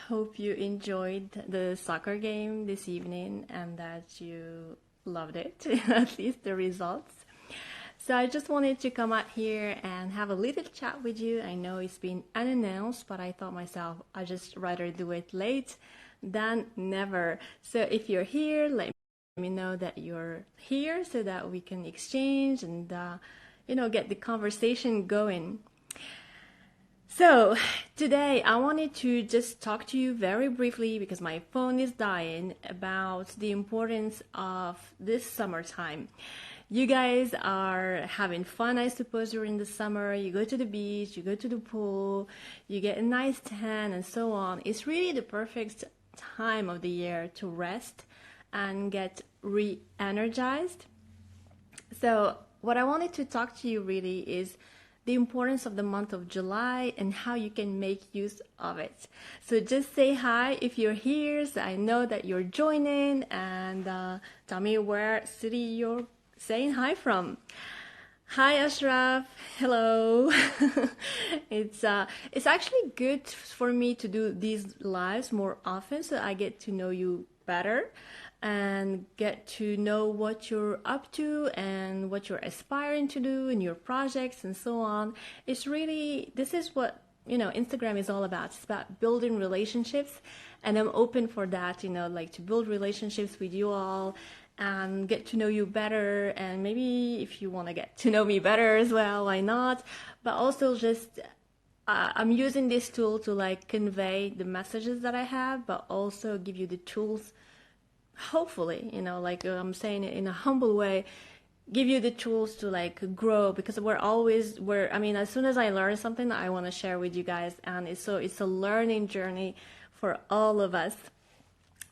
Hope you enjoyed the soccer game this evening and that you loved it, at least the results. So I just wanted to come out here and have a little chat with you. I know it's been unannounced, but I thought myself I'd just rather do it late than never. So if you're here, let me know that you're here so that we can exchange and, get the conversation going. So today I wanted to just talk to you very briefly because my phone is dying about the importance of this summertime. You guys are having fun, I suppose, during the summer. You go to the beach, you go to the pool, you get a nice tan and so on. It's really the perfect time of the year to rest and get re-energized. So what I wanted to talk to you really is the importance of the month of July and how you can make use of it. So just say hi if you're here, so I know that you're joining, and tell me where city you're saying hi from. Hi Ashraf, hello. It's actually good for me to do these lives more often so I get to know you better and get to know what you're up to and what you're aspiring to do in your projects and so on. This is what, Instagram is all about. It's about building relationships, and I'm open for that, to build relationships with you all and get to know you better. And maybe if you want to get to know me better as well, why not? But also just I'm using this tool to convey the messages that I have, but also give you the tools, hopefully, I'm saying it in a humble way, give you the tools to grow, because as soon as I learn something, I want to share with you guys, and it's a learning journey for all of us.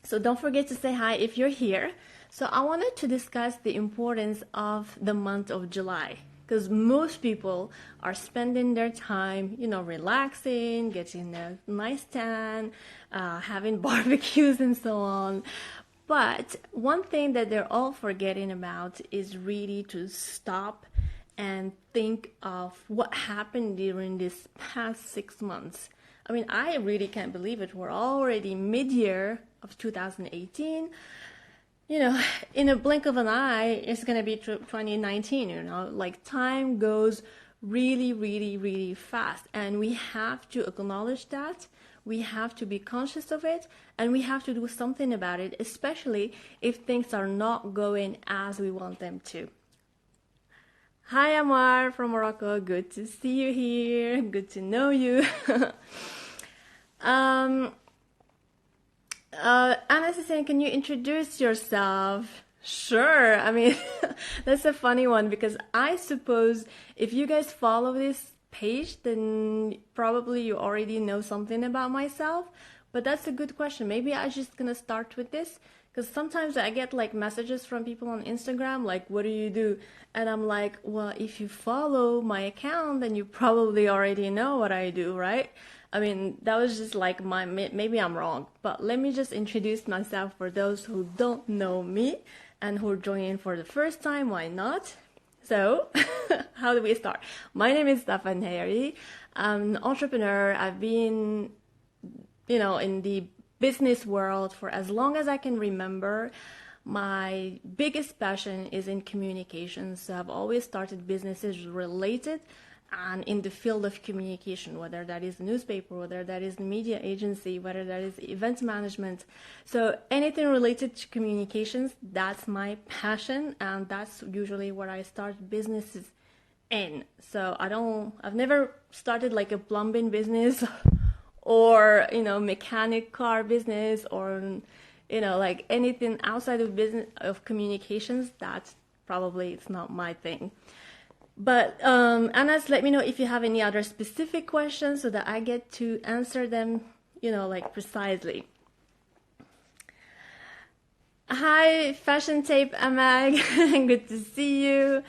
So don't forget to say hi if you're here. So I wanted to discuss the importance of the month of July, because most people are spending their time, relaxing, getting a nice tan, having barbecues and so on. But one thing that they're all forgetting about is really to stop and think of what happened during this past 6 months. I really can't believe it. We're already mid-year of 2018. In a blink of an eye, it's going to be 2019, time goes really, really, really fast. And we have to acknowledge that. We have to be conscious of it, and we have to do something about it, especially if things are not going as we want them to. Hi, Amar from Morocco. Good to see you here. Good to know you. Anna is saying, can you introduce yourself? Sure. That's a funny one, because I suppose if you guys follow this page, then probably you already know something about myself. But that's a good question. Maybe I'm just gonna start with this, because sometimes I get messages from people on Instagram what do you do? And I'm like, well, if you follow my account, then you probably already know what I do, right? That was just maybe I'm wrong, but let me just introduce myself for those who don't know me and who are joining for the first time. Why not? So, how do we start? My name is nhairy. I'm an entrepreneur. I've been, in the business world for as long as I can remember. My biggest passion is in communications. So I've always started businesses related and in the field of communication, whether that is newspaper, whether that is media agency, whether that is event management. So anything related to communications, that's my passion, and that's usually where I start businesses in. So I've never started a plumbing business or, mechanic car business or, anything outside of business of communications. That's probably, it's not my thing. But Anas, let me know if you have any other specific questions so that I get to answer them, precisely. Hi, Fashion Tape Amag. Good to see you.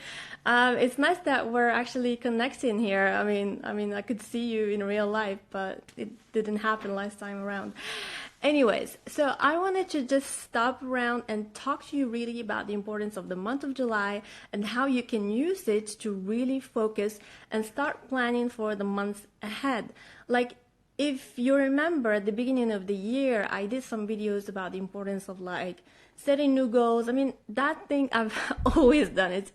It's nice that we're actually connecting here. I could see you in real life, but it didn't happen last time around. Anyways, so I wanted to just stop around and talk to you really about the importance of the month of July and how you can use it to really focus and start planning for the months ahead. if you remember at the beginning of the year, I did some videos about the importance of like setting new goals. I mean, that thing I've always done. It's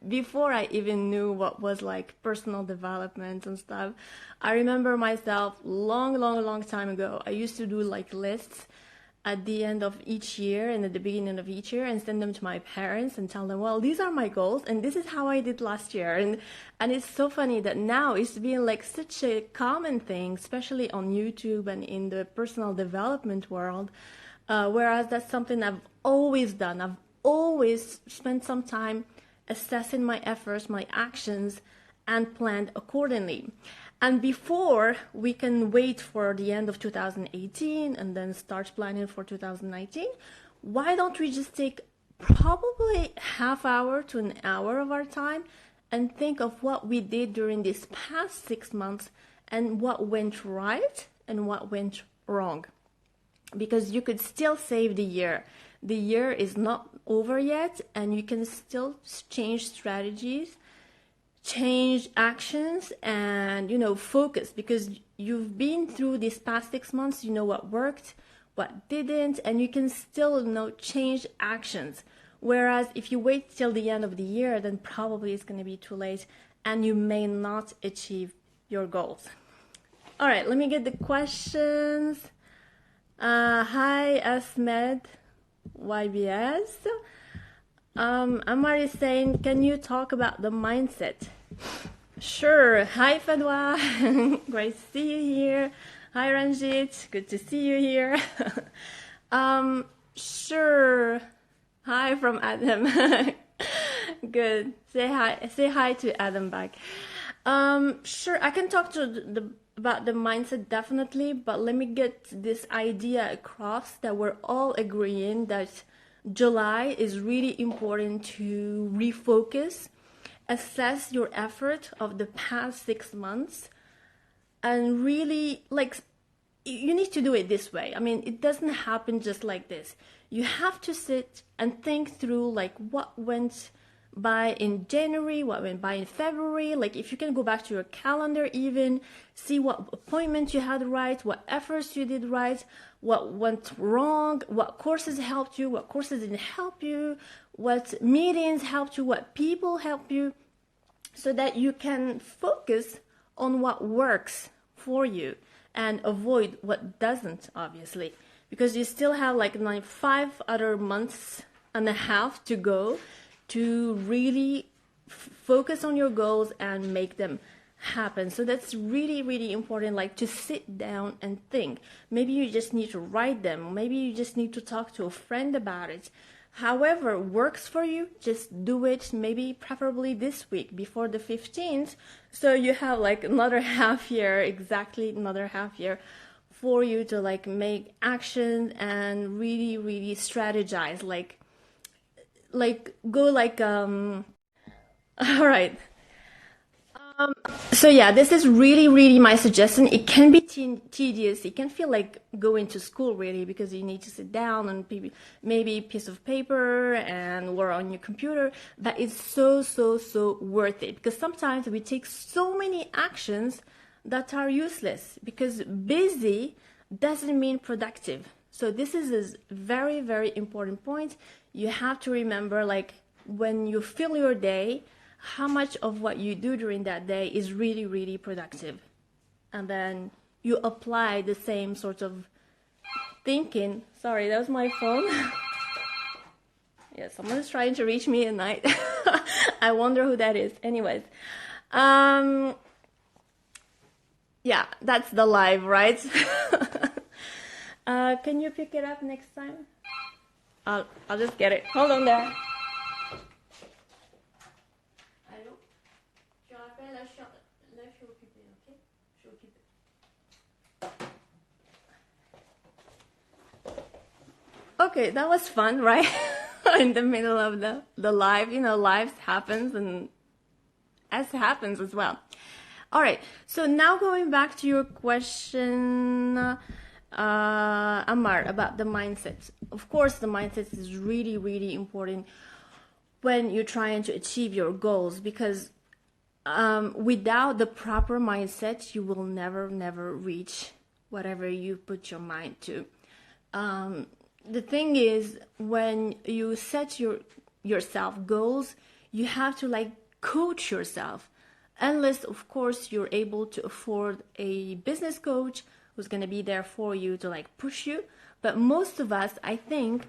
before I even knew what was like personal development and stuff. I remember myself long time ago. I used to do like lists at the end of each year and at the beginning of each year and send them to my parents and tell them, well, these are my goals and this is how I did last year. And it's so funny that now it's being like such a common thing, especially on YouTube and in the personal development world. Whereas that's something I've always done. I've always spent some time assessing my efforts, my actions, and planned accordingly. And before we can wait for the end of 2018 and then start planning for 2019, why don't we just take probably half hour to an hour of our time and think of what we did during these past 6 months and what went right and what went wrong? Because you could still save the year. The year is not over yet, and you can still change strategies, change actions, and focus, because you've been through these past 6 months. You know what worked, what didn't, and you can still change actions. Whereas if you wait till the end of the year, then probably it's going to be too late and you may not achieve your goals. All right, let me get the questions. Hi Ahmed YBS. Amar is saying, can you talk about the mindset? Sure. Hi Fadwa. Great to see you here. Hi Ranjit. Good to see you here. Sure. Hi from Adam. Good. Say hi. Say hi to Adam back. Sure. I can talk to about the mindset, definitely, but let me get this idea across that we're all agreeing that July is really important to refocus, assess your effort of the past 6 months, and really, like, you need to do it this way. I mean, it doesn't happen just like this. You have to sit and think through, like, what went by in January, what went by in February. Like, if you can go back to your calendar, even see what appointments you had right, what efforts you did right, what went wrong, what courses helped you, what courses didn't help you, what meetings helped you, what people helped you, so that you can focus on what works for you and avoid what doesn't, obviously, because you still have like 5 other months and a half to go to really focus on your goals and make them happen. So that's really important, like to sit down and think. Maybe you just need to write them. Maybe you just need to talk to a friend about it. However works for you, just do it, maybe preferably this week before the 15th. So you have like another half year, exactly another half year for you to like make action and really strategize, like go like all right. So yeah, this is really my suggestion. It can be tedious. It can feel like going to school, really, because you need to sit down and maybe a piece of paper and work on your computer. But it's so worth it, because sometimes we take so many actions that are useless, because busy doesn't mean productive. So this is a very important point. You have to remember, like, when you fill your day, how much of what you do during that day is really productive. And then you apply the same sort of thinking. Sorry, that was my phone. Yeah, someone is trying to reach me at night. I wonder who that is. Anyways. Yeah, that's the live, right? Can you pick it up next time? I'll just get it. Hold on there. Okay, that was fun, right? In the middle of the live, lives happens, and as happens as well. All right, so now going back to your question, Amar, about the mindset. Of course, the mindset is really important when you're trying to achieve your goals, because without the proper mindset, you will never reach whatever you put your mind to. The thing is, when you set yourself goals, you have to like coach yourself. Unless, of course, you're able to afford a business coach who's going to be there for you to like push you. But most of us, I think,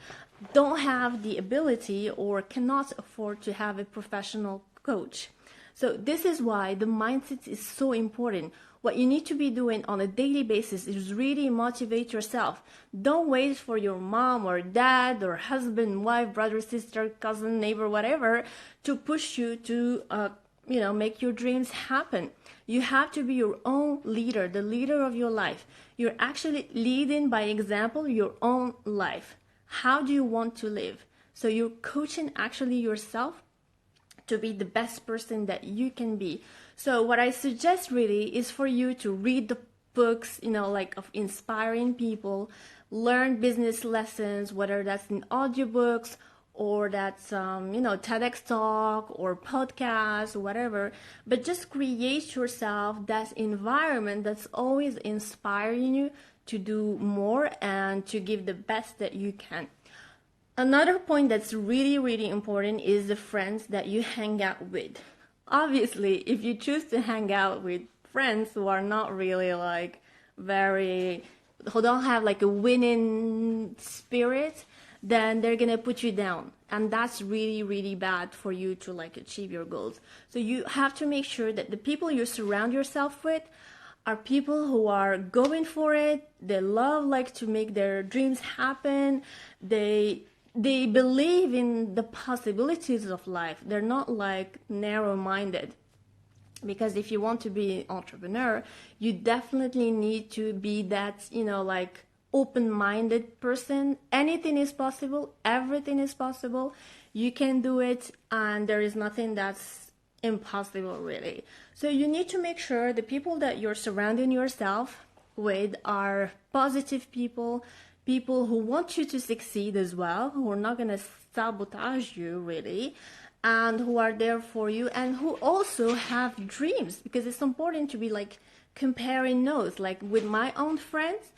don't have the ability or cannot afford to have a professional coach. So this is why the mindset is so important. What you need to be doing on a daily basis is really motivate yourself. Don't wait for your mom or dad or husband, wife, brother, sister, cousin, neighbor, whatever, to push you to make your dreams happen. You have to be your own leader, the leader of your life. You're actually leading by example your own life. How do you want to live? So you're coaching actually yourself to be the best person that you can be. So what I suggest really is for you to read the books, like of inspiring people, learn business lessons, whether that's in audiobooks or that's TEDx talk or podcast or whatever, but just create yourself that environment that's always inspiring you to do more and to give the best that you can. Another point that's really, really important is the friends that you hang out with. Obviously, if you choose to hang out with friends who are not really who don't have like a winning spirit, then they're gonna put you down, and that's really, really bad for you to like achieve your goals. So you have to make sure that the people you surround yourself with are people who are going for it. They love like to make their dreams happen. They believe in the possibilities of life. They're not like narrow-minded. Because if you want to be an entrepreneur, you definitely need to be that, like open-minded person. Anything is possible. Everything is possible. You can do it, and there is nothing that's impossible, really. So you need to make sure the people that you're surrounding yourself with are positive people who want you to succeed as well, who are not going to sabotage you, really, and who are there for you, and who also have dreams, because it's important to be like comparing notes. Like with my own friends,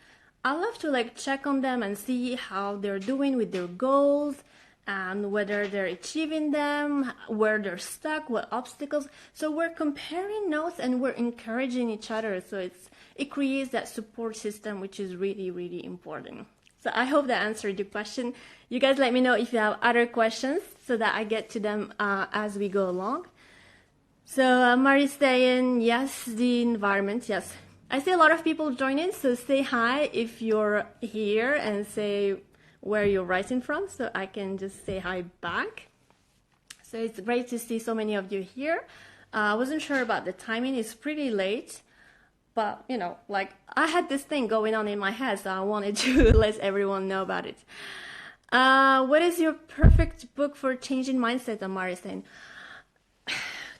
I love to like check on them and see how they're doing with their goals and whether they're achieving them, where they're stuck, what obstacles. So we're comparing notes and we're encouraging each other. So it creates that support system, which is really, really important. So I hope that answered your question. You guys let me know if you have other questions so that I get to them as we go along. So Mari's saying, yes, the environment, yes. I see a lot of people joining, so say hi if you're here and say where you're writing from so I can just say hi back. So it's great to see so many of you here. I wasn't sure about the timing. It's pretty late, but like I had this thing going on in my head, so I wanted to let everyone know about it. What is your perfect book for changing mindset, Amari saying?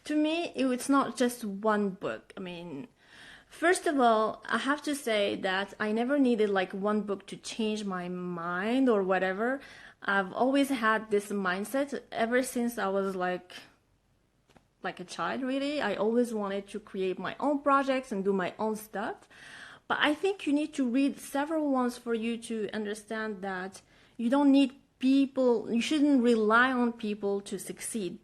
To me, it's not just one book. I mean, first of all, I have to say that I never needed like one book to change my mind or whatever. I've always had this mindset ever since I was like a child, really. I always wanted to create my own projects and do my own stuff. But I think you need to read several ones for you to understand that you don't need people, you shouldn't rely on people to succeed.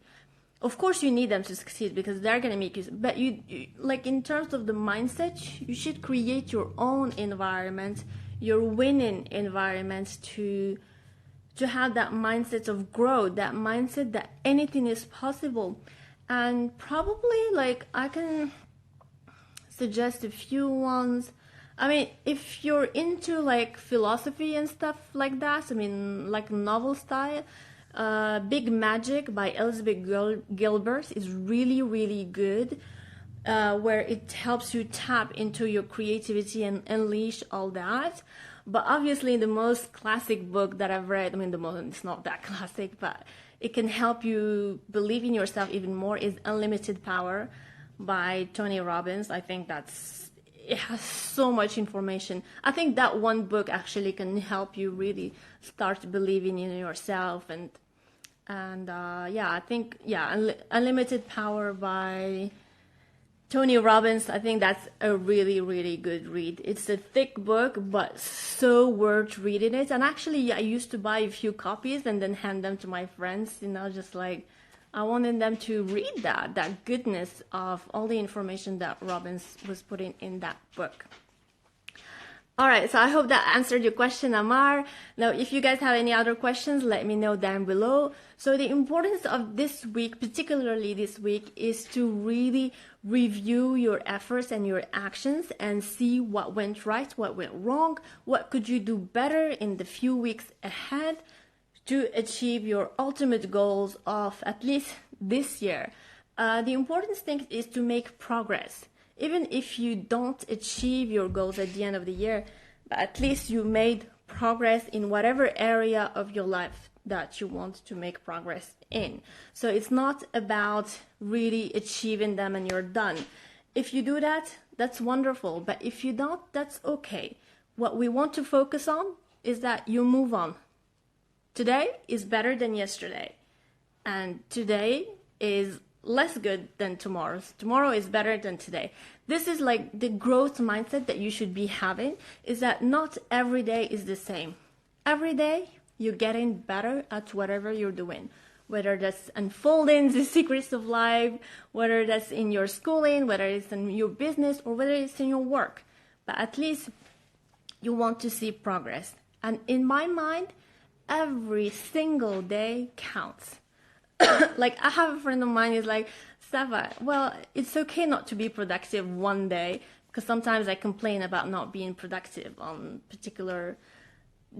Of course you need them to succeed because they're going to make you, but you like in terms of the mindset, you should create your own environment, your winning environment to have that mindset of growth, that mindset that anything is possible. And probably like I can suggest a few ones. I mean, if you're into like philosophy and stuff like that, I mean like novel style, Big Magic by Elizabeth Gilbert is really, really good, where it helps you tap into your creativity and unleash all that. But obviously the most classic book that I've read, I mean it's not that classic, but it can help you believe in yourself even more, is Unlimited Power by Tony Robbins. I think it has so much information. I think that one book actually can help you really start believing in yourself. And I think Unlimited Power by Tony Robbins, I think that's a really, really good read. It's a thick book, but so worth reading it. And actually, I used to buy a few copies and then hand them to my friends, just like I wanted them to read that goodness of all the information that Robbins was putting in that book. All right, so I hope that answered your question, Amar. Now, if you guys have any other questions, let me know down below. So the importance of this week, particularly this week, is to really review your efforts and your actions and see what went right, what went wrong, what could you do better in the few weeks ahead to achieve your ultimate goals of at least this year. The important thing is to make progress. Even if you don't achieve your goals at the end of the year, but at least you made progress in whatever area of your life that you want to make progress in. So it's not about really achieving them and you're done. If you do that, that's wonderful. But if you don't, that's okay. What we want to focus on is that you move on. Today is better than yesterday. And today is less good than tomorrow's. Tomorrow is better than today. This is like the growth mindset that you should be having, is that not every day is the same. Every day you're getting better at whatever you're doing, whether that's unfolding the secrets of life, whether that's in your schooling, whether it's in your business, or whether it's in your work. But at least you want to see progress. And in my mind, every single day counts. Like, I have a friend of mine who's like, Safaa, well, it's okay not to be productive one day, because sometimes I complain about not being productive on particular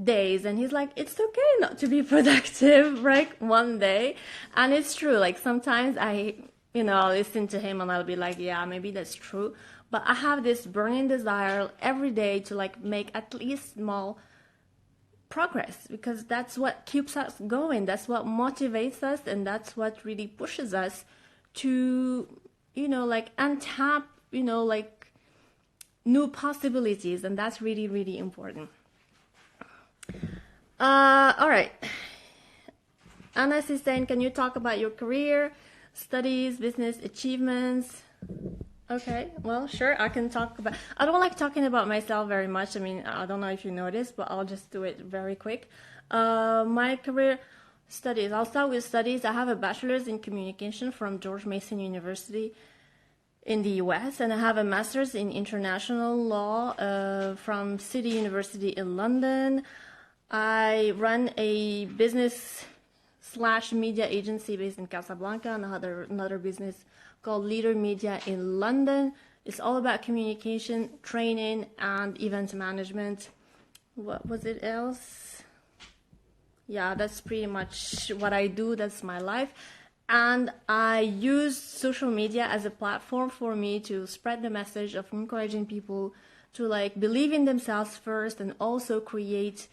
days, and he's like, it's okay not to be productive, right, one day. And it's true. Like, sometimes I'll listen to him and I'll be like, yeah, maybe that's true, but I have this burning desire every day to like make at least small progress, because that's what keeps us going, that's what motivates us, and that's what really pushes us to like untap like new possibilities. And that's really, really important. All right, Anas is saying, can you talk about your career, studies, business achievements? Okay, well, sure, I can talk about... I don't like talking about myself very much. I mean, I don't know if you noticed, but I'll just do it very quick. My career, studies. I'll start with studies. I have a bachelor's in communication from George Mason University in the US, and I have a master's in international law from City University in London. I run a business/media agency based in Casablanca, and another business called Leader Media in London. It's all about communication, training, and event management. What was it else? Yeah, that's pretty much what I do. That's my life. And I use social media as a platform for me to spread the message of encouraging people to like believe in themselves first, and also create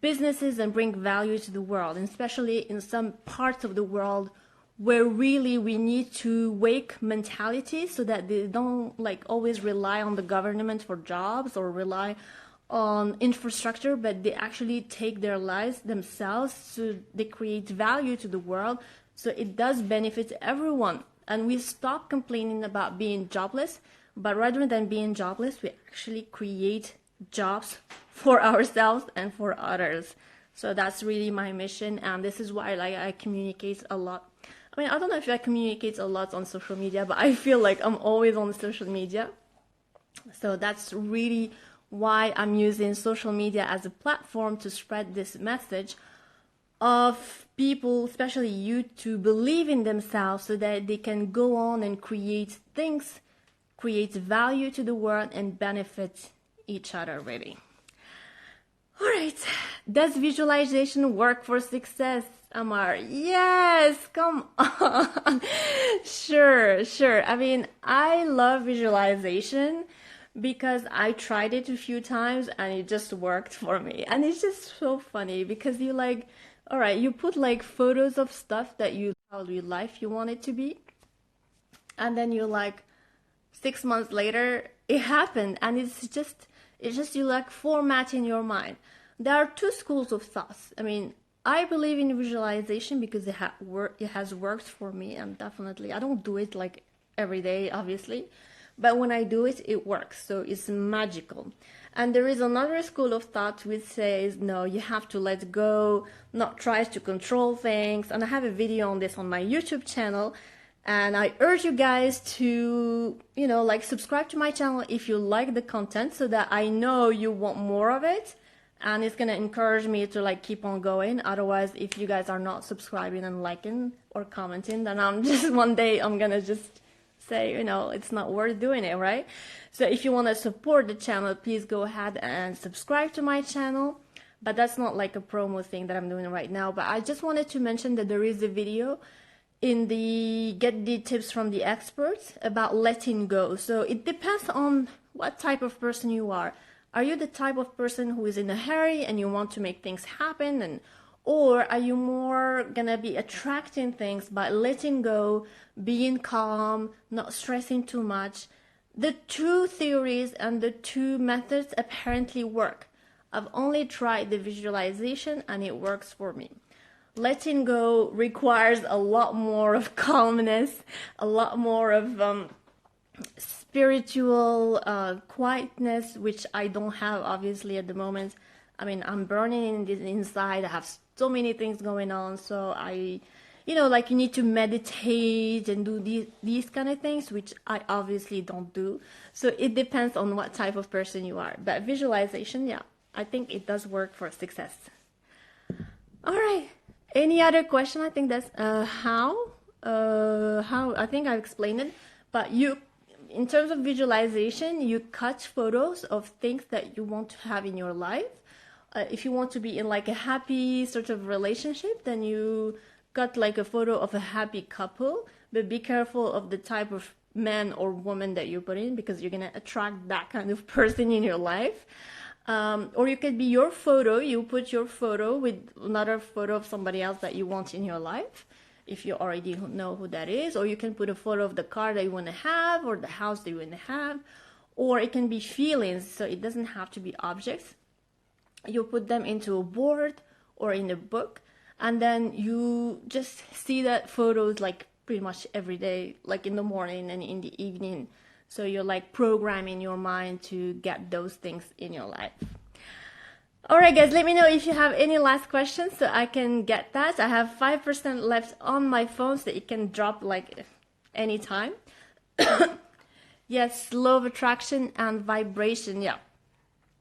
businesses and bring value to the world, and especially in some parts of the world where really we need to wake mentality, so that they don't like always rely on the government for jobs or rely on infrastructure, but they actually take their lives themselves, so they create value to the world, so it does benefit everyone. And we stop complaining about being jobless, but rather than being jobless, we actually create jobs for ourselves and for others. So that's really my mission, and this is why I communicate a lot. I mean, I don't know if I communicate a lot on social media, but I feel like I'm always on social media. So that's really why I'm using social media as a platform to spread this message of people, especially youth, to believe in themselves, so that they can go on and create things, create value to the world, and benefit each other, really. All right, does visualization work for success, Amar? Yes, come on. Sure. I mean, I love visualization because I tried it a few times and it just worked for me. And it's just so funny because you like, all right, you put like photos of stuff that you, how your life you want it to be. And then you're like, 6 months later, it happened. And it's just you like format in your mind. There are two schools of thoughts. I mean, I believe in visualization because it has worked for me, and definitely I don't do it like every day, obviously. But when I do it, it works. So it's magical. And there is another school of thought which says, no, you have to let go, not try to control things. And I have a video on this on my YouTube channel. And I urge you guys to, like subscribe to my channel if you like the content so that I know you want more of it. And it's going to encourage me to like keep on going. Otherwise, if you guys are not subscribing and liking or commenting, then I'm just one day I'm going to just say, it's not worth doing it, right? So if you want to support the channel, please go ahead and subscribe to my channel. But that's not like a promo thing that I'm doing right now. But I just wanted to mention that there is a video in the Get the Tips from the Experts about letting go. So it depends on what type of person you are. Are you the type of person who is in a hurry and you want to make things happen? Or are you more gonna be attracting things by letting go, being calm, not stressing too much? The two theories and the two methods apparently work. I've only tried the visualization and it works for me. Letting go requires a lot more of calmness, a lot more of spiritual quietness, which I don't have obviously at the moment. I mean, I'm burning inside. I have so many things going on. So like you need to meditate and do these kind of things, which I obviously don't do. So it depends on what type of person you are. But visualization, yeah, I think it does work for success. All right. Any other question? I think that's how I think I've explained it. But in terms of visualization, you cut photos of things that you want to have in your life. If you want to be in like a happy sort of relationship, then you cut like a photo of a happy couple. But be careful of the type of man or woman that you put in, because you're gonna attract that kind of person in your life. Or you could be your photo. You put your photo with another photo of somebody else that you want in your life, if you already know who that is. Or you can put a photo of the car that you want to have, or the house that you want to have. Or it can be feelings, so it doesn't have to be objects. You put them into a board or in a book, and then you just see that photos like pretty much every day, like in the morning and in the evening. So you're like programming your mind to get those things in your life. All right, guys, let me know if you have any last questions so I can get that. I have 5% left on my phone, so it can drop like anytime. Yes, law of attraction and vibration.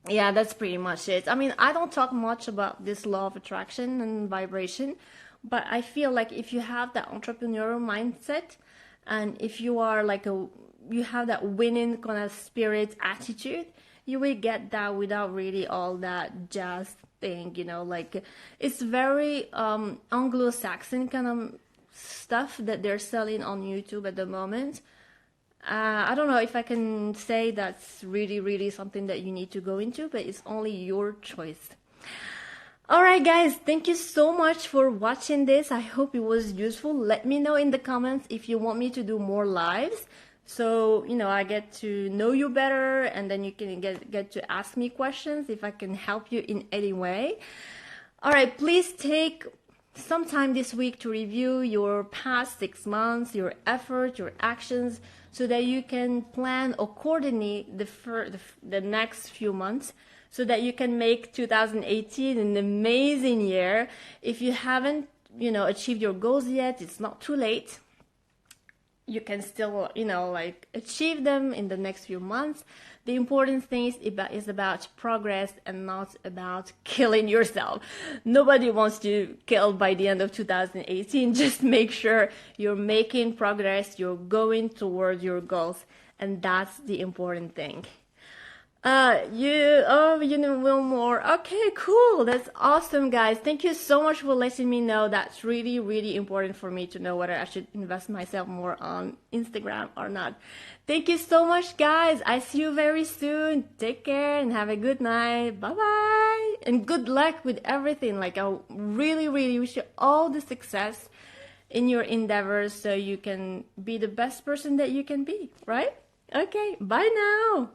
Yeah, that's pretty much it. I mean, I don't talk much about this law of attraction and vibration, but I feel like if you have that entrepreneurial mindset, and if you are like you have that winning kind of spirit attitude, you will get that without really all that jazz thing, like it's very Anglo-Saxon kind of stuff that they're selling on YouTube at the moment. I don't know if I can say that's really, really something that you need to go into, but it's only your choice. All right, guys, thank you so much for watching this. I hope it was useful. Let me know in the comments if you want me to do more lives. So, I get to know you better, and then you can get to ask me questions if I can help you in any way. All right, please take some time this week to review your past 6 months, your effort, your actions, so that you can plan or coordinate the next few months, so that you can make 2018 an amazing year. If you haven't, achieved your goals yet, it's not too late. You can still, achieve them in the next few months. The important thing is about progress and not about killing yourself. Nobody wants to kill by the end of 2018. Just make sure you're making progress, you're going towards your goals, and that's the important thing. You know more. Okay, cool. That's awesome, guys. Thank you so much for letting me know. That's really, really important for me to know whether I should invest myself more on Instagram or not. Thank you so much, guys. I see you very soon. Take care and have a good night. Bye-bye. And good luck with everything. Like, I really, really wish you all the success in your endeavors so you can be the best person that you can be, right? Okay, bye now.